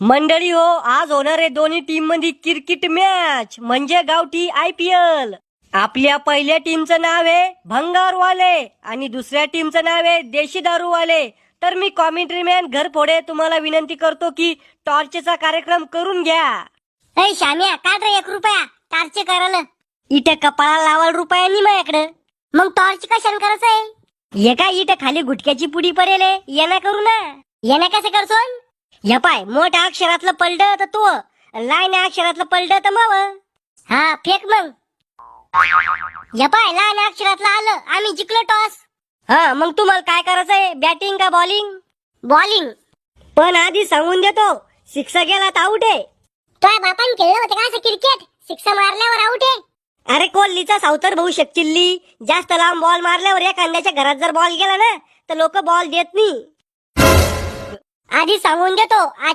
मंडळी हो, आज होणार आहे दोन्ही टीम मध्ये क्रिकेट मॅच म्हणजे गावठी IPL. आपल्या पहिल्या टीमचं नाव आहे भंगारवाले आणि दुसऱ्या टीमचं नाव आहे देशी दारूवाले. तर मी कॉमेंट्री मॅन घरफोडे तुम्हाला विनंती करतो की टॉर्चचा कार्यक्रम करून घ्या. ए श्याम्या काढ रे 1 रुपया टॉर्च करायला. इथे कपाळाला लावाल रुपयांनी माझ्याकडे. मग टॉर्च कशाने करायचंय? एका इथे खाली गुटक्याची पुडी पडेल येणा करू ना. याने कसं करसोन? या पाय मोठ्या अक्षरातलं पलड तर तो, लहान अक्षरातलं पलड तर माव. हा फेक मग. या पाय लहान अक्षरातलं आलं, आम्ही जिंकलो टॉस. हा मग तुम्हाला काय करायचंय, बॅटिंग का बॉलिंग? बॉलिंग. पण आधी सांगून देतो, सिक्स गेला तर आउट आहे. तुझ्या बापान खेळलं होतं का असं क्रिकेट? सिक्स मारल्यावर आउट आहे. अरे कोहलीचा सावतर भाऊ शकिल्ली जास्त लांब बॉल मारल्यावर एखाद्याच्या घरात जर बॉल गेला ना तर लोक बॉल देत नाही. आधी सांगून देतो आजच्या